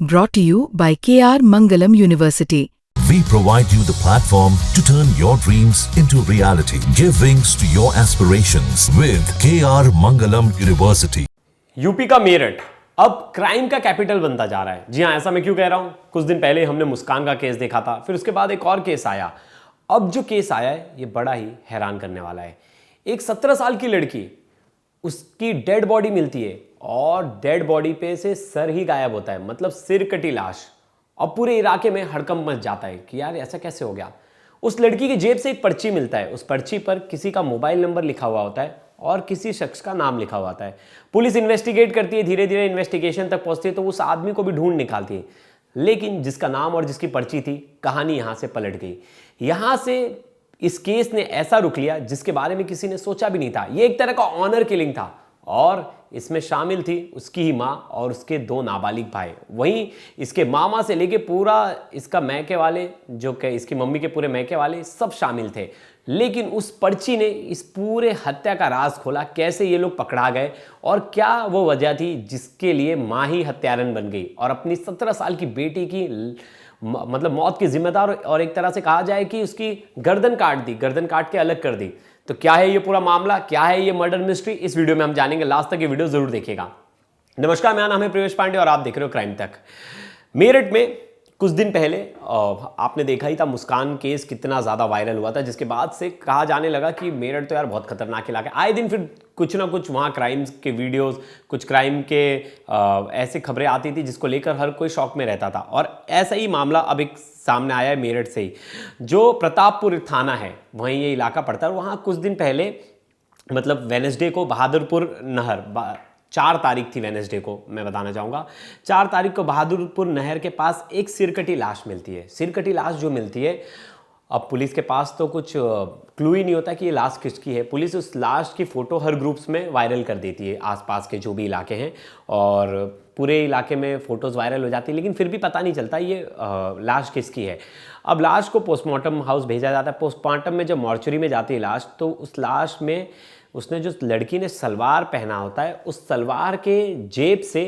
brought to you by KR Mangalam University. We provide you the platform to turn your dreams into reality. Give wings to your aspirations with KR Mangalam University. UP का मेरठ अब crime का capital बनता जा रहा है। जी हाँ, ऐसा मैं क्यों कह रहा हूं? कुछ दिन पहले हमने मुस्कान का केस देखा था, फिर उसके बाद एक और केस आया। अब जो केस आया है ये बड़ा ही हैरान करने वाला है। एक 17 साल की लड़की, उसकी डेड बॉडी मिलती है और डेड बॉडी पे से सर ही गायब होता है, मतलब सिर कटी लाश। अब पूरे इलाके में हड़कंप मच जाता है कि यार ऐसा कैसे हो गया। उस लड़की की जेब से एक पर्ची मिलता है, उस पर्ची पर किसी का मोबाइल नंबर लिखा हुआ होता है और किसी शख्स का नाम लिखा हुआ होता है। पुलिस इन्वेस्टिगेट करती है, धीरे धीरे इन्वेस्टिगेशन तक पहुंचती है तो उस आदमी को भी ढूंढ निकालती है, लेकिन जिसका नाम और जिसकी पर्ची थी, कहानी यहां से पलट गई। यहां से इस केस ने ऐसा रुख लिया जिसके बारे में किसी ने सोचा भी नहीं था। यह एक तरह का ऑनर किलिंग था और इसमें शामिल थी उसकी ही माँ और उसके 2 नाबालिग भाई। वहीं इसके मामा से लेके पूरा इसका मैके वाले, जो कि इसकी मम्मी के पूरे मैके वाले, सब शामिल थे। लेकिन उस पर्ची ने इस पूरे हत्या का राज खोला। कैसे ये लोग पकड़ा गए और क्या वो वजह थी जिसके लिए माँ ही हत्यारन बन गई और अपनी 17 साल की बेटी की मतलब मौत की जिम्मेदार और एक तरह से कहा जाए कि उसकी गर्दन काट दी, गर्दन काट के अलग कर दी। तो क्या है ये पूरा मामला, क्या है ये मर्डर मिस्ट्री, इस वीडियो में हम जानेंगे। लास्ट तक ये वीडियो जरूर देखिएगा। नमस्कार, मेरा नाम है प्रवेश पांडे और आप देख रहे हो क्राइम तक। मेरठ में कुछ दिन पहले आपने देखा ही था मुस्कान केस कितना ज़्यादा वायरल हुआ था, जिसके बाद से कहा जाने लगा कि मेरठ तो यार बहुत खतरनाक इलाका है। आए दिन फिर कुछ ना कुछ वहाँ क्राइम्स के वीडियोस, कुछ क्राइम के ऐसे खबरें आती थी जिसको लेकर हर कोई शौक में रहता था। और ऐसा ही मामला अब एक सामने आया है मेरठ से ही। जो प्रतापपुर थाना है वहीं ये इलाका पड़ता है और वहाँ कुछ दिन पहले मतलब वेडनेसडे को बहादुरपुर नहर, 4 तारीख थी वेडनेसडे को, मैं बताना चाहूँगा 4 तारीख को बहादुरपुर नहर के पास एक सिरकटी लाश मिलती है। सिरकटी लाश जो मिलती है, अब पुलिस के पास तो कुछ क्लू ही नहीं होता कि ये लाश किसकी है। पुलिस उस लाश की फ़ोटो हर ग्रुप्स में वायरल कर देती है, आसपास के जो भी इलाके हैं, और पूरे इलाके में फ़ोटोज़ वायरल हो जाती है, लेकिन फिर भी पता नहीं चलता ये लाश किसकी है। अब लाश को पोस्टमार्टम हाउस भेजा जाता है। पोस्टमार्टम में जब मॉर्चरी में जाती है लाश, तो उस लाश में उसने जो लड़की ने सलवार पहना होता है, उस सलवार के जेब से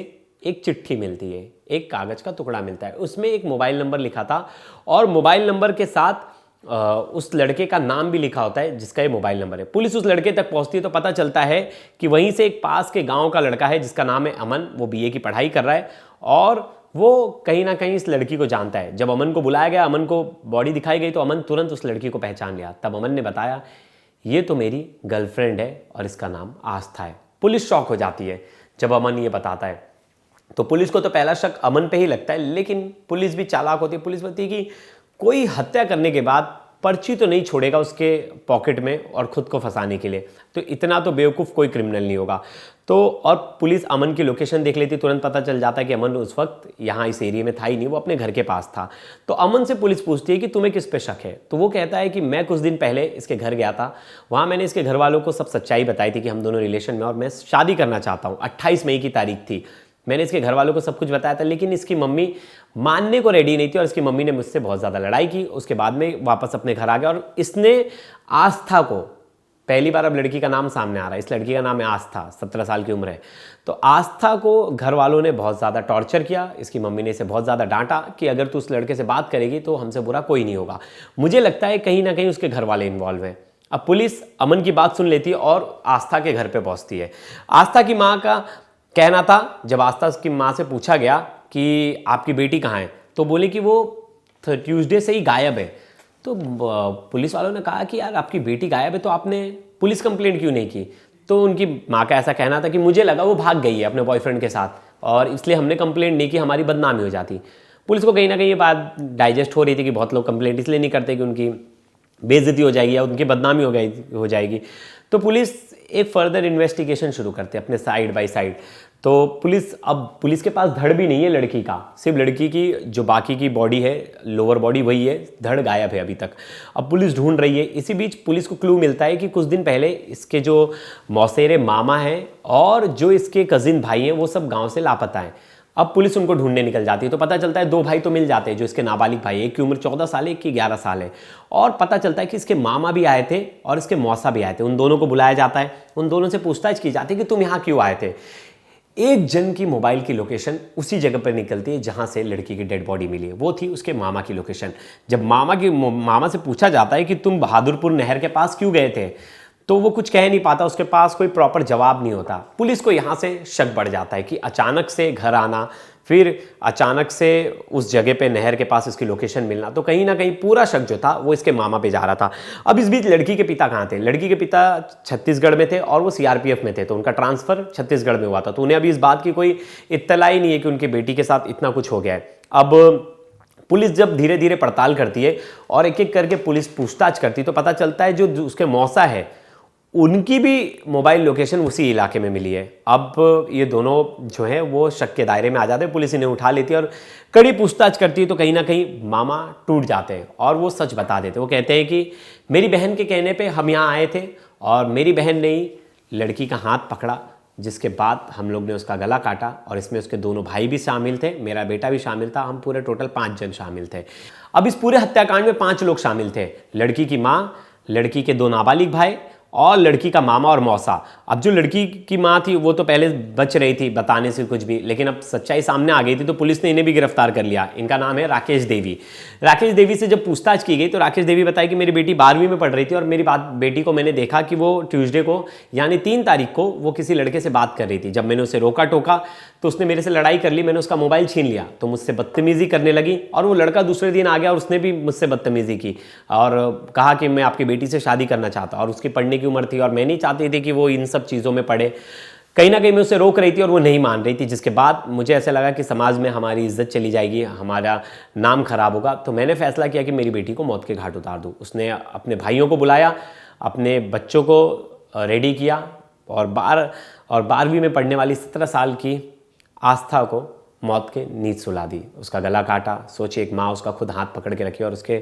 एक चिट्ठी मिलती है, एक कागज़ का टुकड़ा मिलता है। उसमें एक मोबाइल नंबर लिखा था और मोबाइल नंबर के साथ उस लड़के का नाम भी लिखा होता है जिसका ये मोबाइल नंबर है। पुलिस उस लड़के तक पहुंचती है तो पता चलता है कि वहीं से एक पास के गांव का लड़का है जिसका नाम है अमन। वो बीए की पढ़ाई कर रहा है और वो कहीं ना कहीं इस लड़की को जानता है। जब अमन को बुलाया गया, अमन को बॉडी दिखाई गई, तो अमन तुरंत उस लड़की को पहचान लिया। तब अमन ने बताया, ये तो मेरी गर्लफ्रेंड है और इसका नाम आस्था है। पुलिस शॉक हो जाती है जब अमन ये बताता है। तो पुलिस को तो पहला शक अमन पे ही लगता है, लेकिन पुलिस भी चालाक होती है। पुलिस बोलती है कि कोई हत्या करने के बाद पर्ची तो नहीं छोड़ेगा उसके पॉकेट में और खुद को फंसाने के लिए, तो इतना तो बेवकूफ़ कोई क्रिमिनल नहीं होगा। तो और पुलिस अमन की लोकेशन देख लेती, तुरंत पता चल जाता है कि अमन उस वक्त यहाँ इस एरिया में था ही नहीं, वो अपने घर के पास था। तो अमन से पुलिस पूछती है कि तुम्हें किस पे शक है। तो वो कहता है कि मैं कुछ दिन पहले इसके घर गया था, वहाँ मैंने इसके घर वालों को सब सच्चाई बताई थी कि हम दोनों रिलेशन में और मैं शादी करना चाहता हूँ। 28 मई की तारीख थी। मैंने इसके घर वालों को सब कुछ बताया था, लेकिन इसकी मम्मी मानने को रेडी नहीं थी और इसकी मम्मी ने मुझसे बहुत ज़्यादा लड़ाई की। उसके बाद में वापस अपने घर आ गया और इसने आस्था को, पहली बार अब लड़की का नाम सामने आ रहा है, इस लड़की का नाम है आस्था, 17 साल की उम्र है। तो आस्था को घर वालों ने बहुत ज़्यादा टॉर्चर किया। इसकी मम्मी ने इसे बहुत ज़्यादा डांटा कि अगर तू उस लड़के से बात करेगी तो हमसे बुरा कोई नहीं होगा। मुझे लगता है कहीं ना कहीं उसके घर वाले इन्वॉल्व हैं। अब पुलिस अमन की बात सुन लेती है और आस्था के घर पर पहुँचती है। आस्था की माँ का कहना था, जब आस्था की माँ से पूछा गया कि आपकी बेटी कहाँ है, तो बोली कि वो ट्यूसडे से ही गायब है। तो पुलिस वालों ने कहा कि यार आपकी बेटी गायब है तो आपने पुलिस कंप्लेंट क्यों नहीं की। तो उनकी माँ का ऐसा कहना था कि मुझे लगा वो भाग गई है अपने बॉयफ्रेंड के साथ और इसलिए हमने कंप्लेंट नहीं की, हमारी बदनामी हो जाती। पुलिस को कहीं ना कहीं ये बात डाइजेस्ट हो रही थी कि बहुत लोग कंप्लेंट इसलिए नहीं करते कि उनकी बेइज्जती हो जाएगी या उनकी बदनामी हो जाएगी। तो पुलिस एक फर्दर इन्वेस्टिगेशन शुरू करते हैं अपने साइड बाय साइड। तो पुलिस के पास धड़ भी नहीं है लड़की का, सिर्फ लड़की की जो बाकी की बॉडी है, लोअर बॉडी वही है, धड़ गायब है अभी तक। अब पुलिस ढूंढ रही है। इसी बीच पुलिस को क्लू मिलता है कि कुछ दिन पहले इसके जो मौसेरे मामा हैं और जो इसके कजिन भाई हैं वो सब गाँव से लापता हैं। अब पुलिस उनको ढूंढने निकल जाती है तो पता चलता है 2 भाई तो मिल जाते हैं जो इसके नाबालिग भाई, एक की उम्र 14 साल है, एक की 11 साल है। और पता चलता है कि इसके मामा भी आए थे और इसके मौसा भी आए थे। उन दोनों को बुलाया जाता है, उन दोनों से पूछताछ की जाती है कि तुम यहाँ क्यों आए थे। एक जन की मोबाइल की लोकेशन उसी जगह पर निकलती है जहां से लड़की की डेड बॉडी मिली है, वो थी उसके मामा की लोकेशन। जब मामा से पूछा जाता है कि तुम बहादुरपुर नहर के पास क्यों गए थे, तो वो कुछ कह नहीं पाता, उसके पास कोई प्रॉपर जवाब नहीं होता। पुलिस को यहाँ से शक बढ़ जाता है कि अचानक से घर आना, फिर अचानक से उस जगह पे नहर के पास इसकी लोकेशन मिलना, तो कहीं ना कहीं पूरा शक जो था वो इसके मामा पे जा रहा था। अब इस बीच लड़की के पिता कहाँ थे? लड़की के पिता छत्तीसगढ़ में थे और वो सीआरपीएफ में थे, तो उनका ट्रांसफर छत्तीसगढ़ में हुआ था, तो उन्हें अभी इस बात की कोई इत्तला ही नहीं है कि उनकी बेटी के साथ इतना कुछ हो गया है। अब पुलिस जब धीरे धीरे पड़ताल करती है और एक एक करके पुलिस पूछताछ करती है, तो पता चलता है जो उसके मौसा है उनकी भी मोबाइल लोकेशन उसी इलाके में मिली है। अब ये दोनों जो है वो शक के दायरे में आ जाते हैं, पुलिस इन्हें उठा लेती है और कड़ी पूछताछ करती है, तो कहीं ना कहीं मामा टूट जाते हैं और वो सच बता देते हैं। वो कहते हैं कि मेरी बहन के कहने पे हम यहाँ आए थे और मेरी बहन ने ही लड़की का हाथ पकड़ा, जिसके बाद हम लोग ने उसका गला काटा और इसमें उसके दोनों भाई भी शामिल थे, मेरा बेटा भी शामिल था, हम पूरे टोटल 5 जन शामिल थे। अब इस पूरे हत्याकांड में 5 लोग शामिल थे, लड़की की माँ, लड़की के 2 नाबालिग भाई और लड़की का मामा और मौसा। अब जो लड़की की माँ थी वो तो पहले बच रही थी बताने से कुछ भी, लेकिन अब सच्चाई सामने आ गई थी तो पुलिस ने इन्हें भी गिरफ्तार कर लिया। इनका नाम है राकेश देवी। राकेश देवी से जब पूछताछ की गई तो राकेश देवी बताई कि मेरी बेटी 12वीं में पढ़ रही थी और मेरी बेटी को मैंने देखा कि वो ट्यूसडे को यानी 3 तारीख को वो किसी लड़के से बात कर रही थी। जब मैंने उसे रोका टोका तो उसने मेरे से लड़ाई कर ली, मैंने उसका मोबाइल छीन लिया तो मुझसे बदतमीजी करने लगी और वो लड़का दूसरे दिन आ गया और उसने भी मुझसे बदतमीजी की और कहा कि मैं आपकी बेटी से शादी करना चाहता, और उसकी पढ़ने की उम्र थी और मैं नहीं चाहती थी कि वो इन सब चीज़ों में पढ़े। कहीं ना कहीं मैं उसे रोक रही थी और वो नहीं मान रही थी, जिसके बाद मुझे ऐसा लगा कि समाज में हमारी इज्जत चली जाएगी, हमारा नाम खराब होगा, तो मैंने फैसला किया कि मेरी बेटी को मौत के घाट उतार दूँ। उसने अपने भाइयों को बुलाया, अपने बच्चों को रेडी किया और 12वीं में पढ़ने वाली 17 साल की आस्था को मौत के नींद सुला दी, उसका गला काटा। सोचिए, एक माँ उसका खुद हाथ पकड़ के रखी और उसके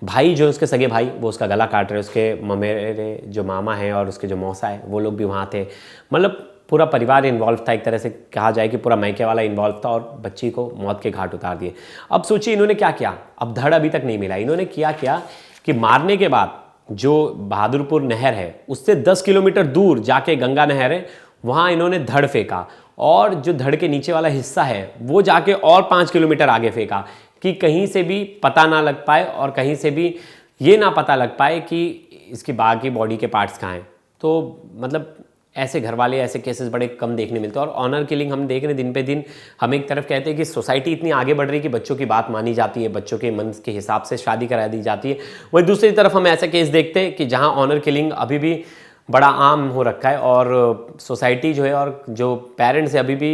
भाई जो उसके सगे भाई वो उसका गला काट रहे, उसके मेरे जो मामा हैं और उसके जो मौसा है वो लोग भी वहाँ थे। मतलब पूरा परिवार इन्वॉल्व था, एक तरह से कहा जाए कि पूरा मायके वाला इन्वॉल्व था और बच्ची को मौत के घाट उतार दिए। अब सोचिए इन्होंने क्या किया, अब धड़ अभी तक नहीं मिला। इन्होंने किया कि मारने के बाद जो बहादुरपुर नहर है उससे 10 किलोमीटर दूर जाके गंगा नहर है, वहाँ इन्होंने धड़ फेंका और जो धड़ के नीचे वाला हिस्सा है वो जाके और 5 किलोमीटर आगे फेंका कि कहीं से भी पता ना लग पाए और कहीं से भी ये ना पता लग पाए कि इसकी बाकी बॉडी के पार्ट्स कहाँ हैं। तो मतलब ऐसे घर वाले ऐसे केसेस बड़े कम देखने मिलते हैं और ऑनर किलिंग हम देख रहे हैं दिन पे दिन। हम एक तरफ कहते हैं कि सोसाइटी इतनी आगे बढ़ रही है कि बच्चों की बात मानी जाती है, बच्चों के मन के हिसाब से शादी करा दी जाती है, वहीं दूसरी तरफ हम ऐसे केस देखते हैं कि जहाँ ऑनर किलिंग अभी भी बड़ा आम हो रखा है और सोसाइटी जो है और जो पेरेंट्स है अभी भी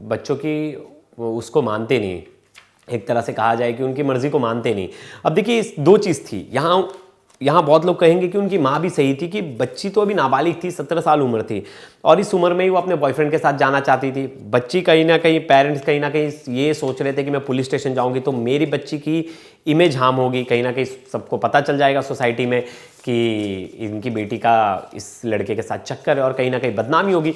बच्चों की उसको मानते नहीं, एक तरह से कहा जाए कि उनकी मर्जी को मानते नहीं। अब देखिए 2 चीज़ थी यहाँ बहुत लोग कहेंगे कि उनकी माँ भी सही थी कि बच्ची तो अभी नाबालिग थी, 17 साल उम्र थी और इस उम्र में ही वो अपने बॉयफ्रेंड के साथ जाना चाहती थी। बच्ची कहीं ना कहीं पेरेंट्स कहीं ना कहीं ये सोच रहे थे कि मैं पुलिस स्टेशन जाऊंगी तो मेरी बच्ची की इमेज हार्म होगी, कहीं ना कहीं सबको पता चल जाएगा सोसाइटी में कि इनकी बेटी का इस लड़के के साथ चक्कर है और कहीं ना कहीं बदनामी होगी।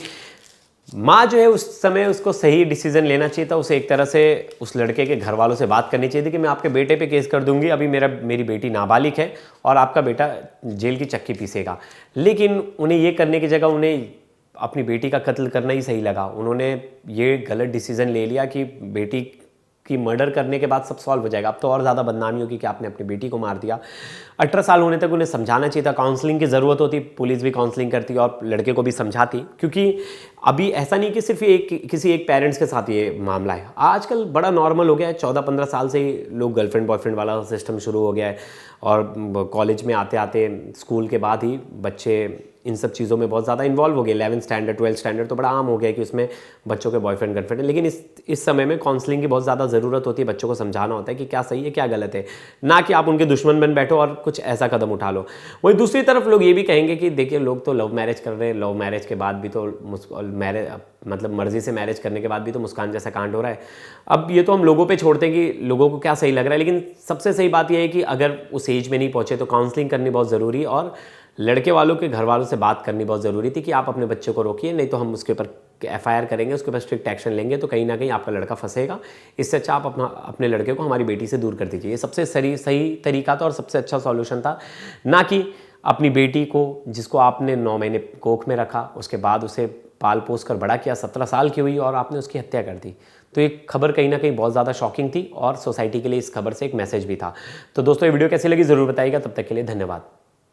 माँ जो है उस समय उसको सही डिसीजन लेना चाहिए था, उसे एक तरह से उस लड़के के घर वालों से बात करनी चाहिए थी कि मैं आपके बेटे पे केस कर दूंगी, अभी मेरी बेटी नाबालिग है और आपका बेटा जेल की चक्की पीसेगा। लेकिन उन्हें ये करने की जगह उन्हें अपनी बेटी का कत्ल करना ही सही लगा। उन्होंने ये गलत डिसीजन ले लिया कि बेटी कि मर्डर करने के बाद सब सॉल्व हो जाएगा, अब तो और ज़्यादा बदनामी होगी कि आपने अपनी बेटी को मार दिया। 18 साल होने तक उन्हें समझाना चाहिए था, काउंसलिंग की ज़रूरत होती, पुलिस भी काउंसलिंग करती और लड़के को भी समझाती, क्योंकि अभी ऐसा नहीं कि सिर्फ किसी एक पेरेंट्स के साथ ये मामला है, आजकल बड़ा नॉर्मल हो गया है। 14-15 साल से ही लोग गर्लफ्रेंड बॉयफ्रेंड वाला सिस्टम शुरू हो गया है और कॉलेज में आते आते स्कूल के बाद ही बच्चे इन सब चीज़ों में बहुत ज़्यादा इन्वॉल्व हो गए। 11th स्टैंडर्ड 12th स्टैंडर्ड तो बड़ा आम हो गया कि उसमें बच्चों के बॉयफ्रेंड गर्लफ्रेंड है। लेकिन इस समय में काउंसलिंग की बहुत ज़्यादा ज़रूरत होती है, बच्चों को समझाना होता है कि क्या सही है क्या गलत है, ना कि आप उनके दुश्मन बन बैठो और कुछ ऐसा कदम उठा लो। वहीं दूसरी तरफ लोग ये भी कहेंगे कि देखिए लोग तो लव मैरिज कर रहे हैं, लव मैरिज के बाद भी तो मतलब मर्जी से मैरिज करने के बाद भी तो मुस्कान जैसा कांड हो रहा है। अब ये तो हम लोगों पे छोड़ते हैं कि लोगों को क्या सही लग रहा है, लेकिन सबसे सही बात यह है कि अगर उस एज में नहीं पहुंचे तो काउंसलिंग करनी बहुत ज़रूरी है और लड़के वालों के घर वालों से बात करनी बहुत ज़रूरी थी कि आप अपने बच्चे को रोकिए, नहीं तो हम उसके ऊपर FIR करेंगे, उसके ऊपर स्ट्रिक्ट एक्शन लेंगे, तो कहीं ना कहीं आपका लड़का फंसेगा। इससे अच्छा आप अपने लड़के को हमारी बेटी से दूर कर दीजिए। ये सबसे सही तरीका था और सबसे अच्छा सॉल्यूशन था, ना कि अपनी बेटी को जिसको आपने 9 महीने कोख में रखा उसके बाद उसे पाल पोस कर बड़ा किया, 17 साल की हुई और आपने उसकी हत्या कर दी। तो ये खबर कहीं ना कहीं बहुत ज़्यादा शॉकिंग थी और सोसाइटी के लिए इस खबर से एक मैसेज भी था। तो दोस्तों ये वीडियो कैसी लगी ज़रूर बताइएगा। तब तक के लिए धन्यवाद।